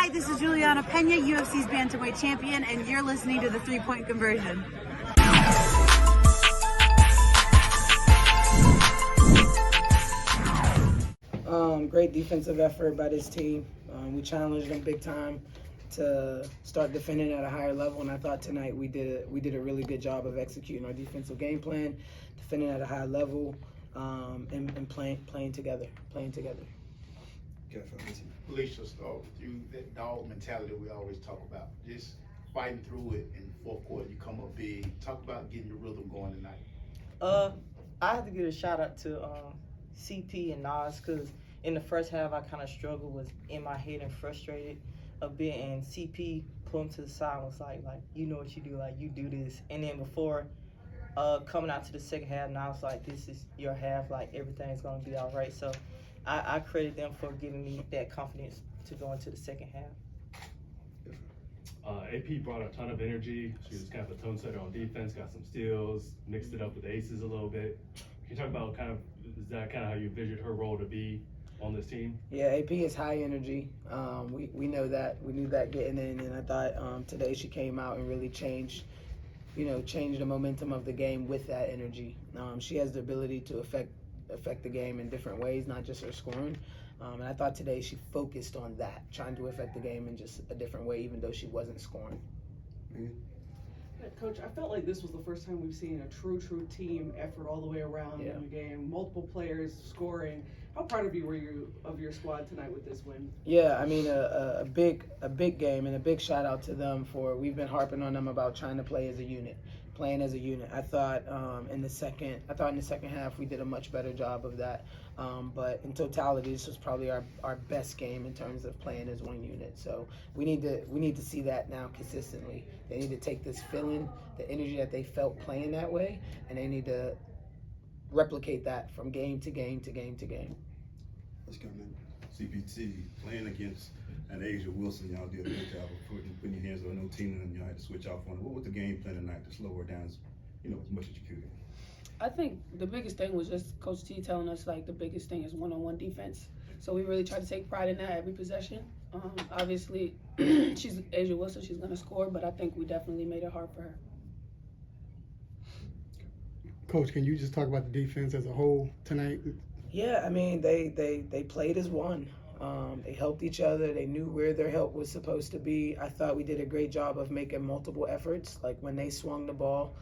Hi, this is Juliana Pena, UFC's Bantamweight Champion, and you're listening to the 3-Point Conversion. Great defensive effort by this team. We challenged them big time to start defending at a higher level, and I thought tonight we did a really good job of executing our defensive game plan, defending at a high level, and playing together. Felicia, start with you. That dog mentality we always talk about, just fighting through it in the fourth quarter. You come up big. Talk about getting your rhythm going tonight. I have to give a shout out to CP and Nas, because in the first half I kind of struggled, was in my head and frustrated a bit, and CP pulled him to the side and was like you know what you do, like you do this. And then before coming out to the second half, Nas was like, this is your half, like everything's gonna be all right. So I credit them for giving me that confidence to go into the second half. AP brought a ton of energy. She was kind of a tone setter on defense, got some steals, mixed it up with aces a little bit. Can you talk about is that kind of how you envisioned her role to be on this team? Yeah, AP is high energy. We know that. We knew that getting in, and I thought today she came out and really changed the momentum of the game with that energy. She has the ability to affect the game in different ways, not just her scoring. And I thought today she focused on that, trying to affect the game in just a different way, even though she wasn't scoring. Coach, I felt like this was the first time we've seen a true team effort all the way around in the game. Multiple players scoring. How proud of you were you of your squad tonight with this win? Yeah, I mean a big game, and a big shout out to them we've been harping on them about trying to play as a unit. Playing as a unit. I thought in the second half we did a much better job of that. But in totality, this was probably our best game in terms of playing as one unit. So we need to see that now consistently. They need to take this feeling, the energy that they felt playing that way, and they need to replicate that from game to game to game to game. Let's come in. CPT playing against an Asia Wilson, y'all did a good job of putting your hands on no team, and you had to switch off on it. What was the game plan tonight to slow her down as much as you could? I think the biggest thing was just Coach T telling us like the biggest thing is one-on-one defense. So we really tried to take pride in that every possession. Obviously, she's Asia Wilson, she's gonna score, but I think we definitely made it hard for her. Coach, can you just talk about the defense as a whole tonight? Yeah, I mean they played as one. They helped each other. They knew where their help was supposed to be. I thought we did a great job of making multiple efforts. Like when they swung the ball,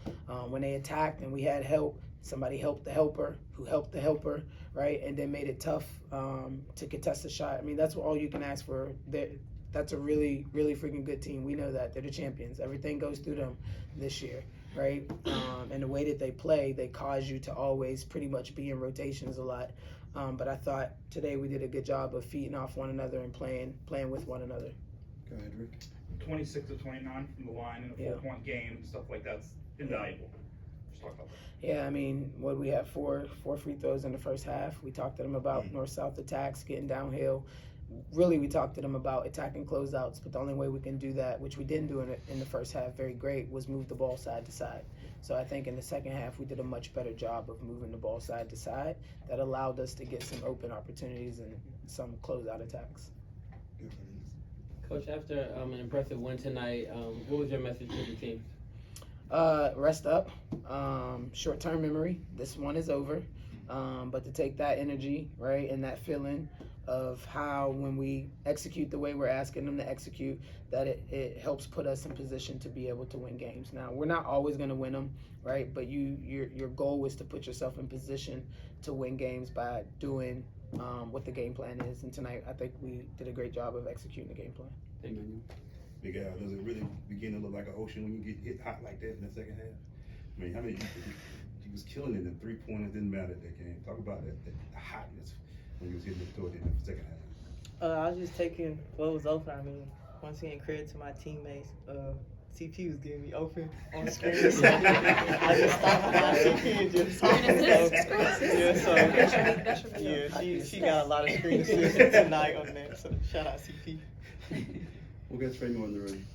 when they attacked and we had help, somebody helped the helper, who helped the helper, right? And then made it tough to contest the shot. I mean, that's all you can ask for. That's a really freaking good team. We know that. They're the champions. Everything goes through them this year, right? And the way that they play, they cause you to always pretty much be in rotations a lot. But I thought today we did a good job of feeding off one another and playing with one another. Go ahead, Rick. 26 of 29 from the line in a 4-point game, stuff like that's invaluable. Just talk about that. Yeah, I mean, we had four free throws in the first half. We talked to them about north-south attacks, getting downhill. Really, we talked to them about attacking closeouts, but the only way we can do that, which we didn't do in the first half very great, was move the ball side to side. So I think in the second half, we did a much better job of moving the ball side to side. That allowed us to get some open opportunities and some closeout attacks. Coach, after an impressive win tonight, what was your message to the team? Rest up, short-term memory. This one is over, but to take that energy, right, and that feeling of how when we execute the way we're asking them to execute, that it helps put us in position to be able to win games. Now, we're not always going to win them, right, but your goal is to put yourself in position to win games by doing what the game plan is. And tonight, I think we did a great job of executing the game plan. Thank you. Big Al, does it really begin to look like an ocean when you get hit hot like that in the second half? I mean, how many he was killing it, and 3-pointers didn't matter that game. Talk about that hotness when he was hitting the throw in the second half. I was just taking what was open. I mean, once again, credit to my teammates. CP was getting me open on the screen. So I just stopped behind CP and just talked to her. She got a lot of screen assists tonight on that. So shout out CP. We'll get straight more in the room.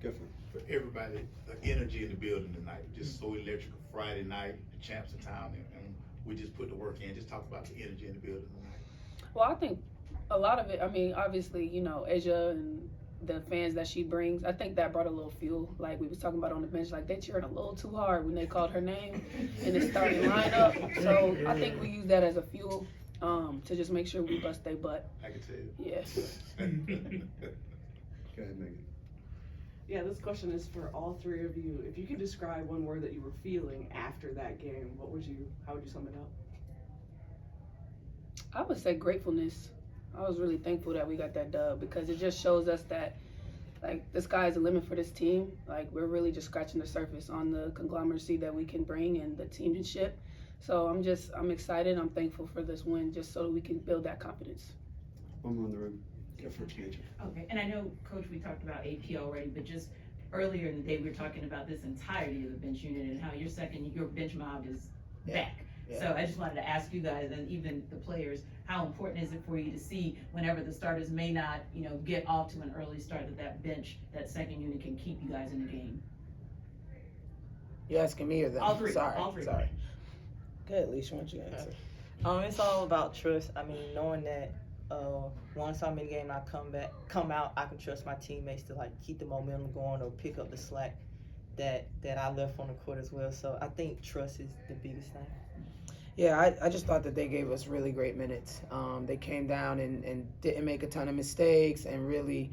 Go for it. For everybody, the energy in the building tonight, just so electrical. Friday night, the champs in town, and we just put the work in. Just talk about the energy in the building tonight. Well, I think A lot of it, I mean, obviously, you know, Asia and the fans that she brings, I think that brought a little fuel. Like we was talking about on the bench, like they cheering a little too hard when they called her name in the starting lineup. So I think we use that as a fuel to just make sure we bust their butt. I can tell you. Yeah. Go ahead, Megan. Yeah, this question is for all three of you. If you could describe one word that you were feeling after that game, how would you sum it up? I would say gratefulness. I was really thankful that we got that dub because it just shows us that, like, the sky's the limit for this team. Like, we're really just scratching the surface on the conglomeracy that we can bring and the teammanship. So I'm excited. I'm thankful for this win just so that we can build that confidence. One more in the room. Go for it, TJ. Okay, and I know, Coach, we talked about AP already, but just earlier in the day, we were talking about this entirety of the bench unit and how your bench mob is back. Yeah. So I just wanted to ask you guys and even the players, how important is it for you to see whenever the starters may not, get off to an early start that bench, that second unit can keep you guys in the game? You asking me or them? All three. Sorry. All three. Sorry. Good, Leash, why don't you answer? It's all about trust. I mean, knowing that once I'm in the game, I come out, I can trust my teammates to like keep the momentum going or pick up the slack that I left on the court as well. So I think trust is the biggest thing. Yeah, I just thought that they gave us really great minutes. They came down and didn't make a ton of mistakes and really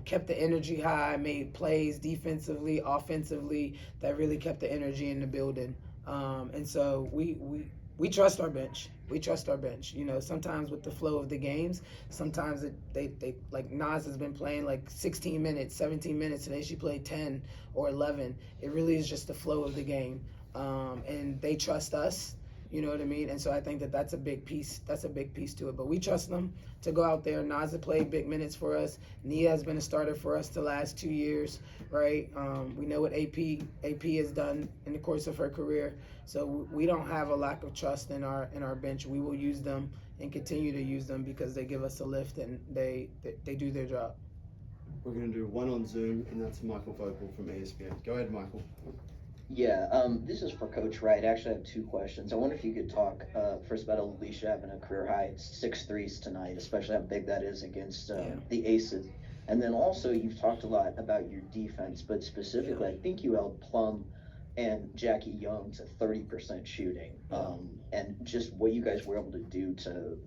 kept the energy high, made plays defensively, offensively that really kept the energy in the building. And so we trust our bench. We trust our bench. Sometimes with the flow of the games, sometimes they like Naz has been playing like 16 minutes, 17 minutes. Today she played 10 or 11. It really is just the flow of the game. And they trust us. You know what I mean? And so I think that that's a big piece. That's a big piece to it. But we trust them to go out there. Naz has played big minutes for us. Nia has been a starter for us the last 2 years, right? We know what AP has done in the course of her career. So we don't have a lack of trust in our bench. We will use them and continue to use them because they give us a lift and they do their job. We're going to do one on Zoom, and that's Michael Vogel from ESPN. Go ahead, Michael. Yeah, this is for Coach Wright. Actually, I have two questions. I wonder if you could talk first about Alicia having a career high 6 threes tonight, especially how big that is against the Aces. And then also, you've talked a lot about your defense, but specifically, I think you held Plum and Jackie Young to 30% shooting, and just what you guys were able to do to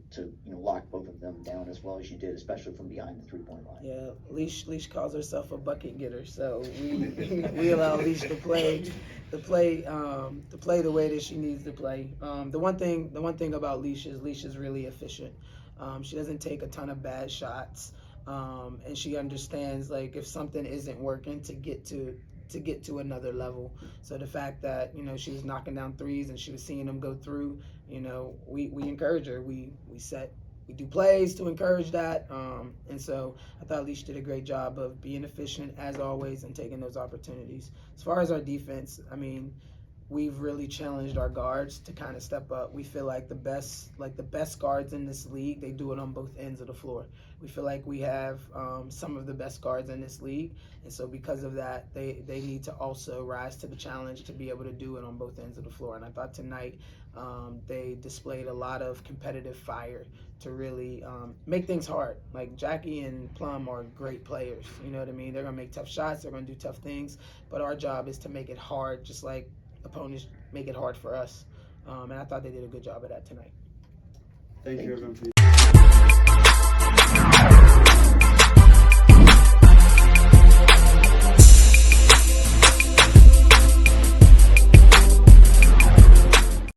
lock both of them down as well as you did, especially from behind the 3-point line. Yeah, Leash calls herself a bucket getter, so we allow Leash to play the way that she needs to play. The one thing about Leash is really efficient. She doesn't take a ton of bad shots, and she understands like if something isn't working to get to another level. So the fact that she was knocking down threes and she was seeing them go through, we encourage her. We do plays to encourage that, and so I thought Leash did a great job of being efficient as always and taking those opportunities. As far as our defense, I mean, we've really challenged our guards to kind of step up. We feel like the best guards in this league, they do it on both ends of the floor. We feel like we have some of the best guards in this league, and so because of that, they need to also rise to the challenge to be able to do it on both ends of the floor. And I thought tonight they displayed a lot of competitive fire to really make things hard. Like Jackie and Plum are great players, you know what I mean? They're gonna make tough shots, they're gonna do tough things, but our job is to make it hard, just like opponents make it hard for us. And I thought they did a good job of that tonight. Thank you, everyone.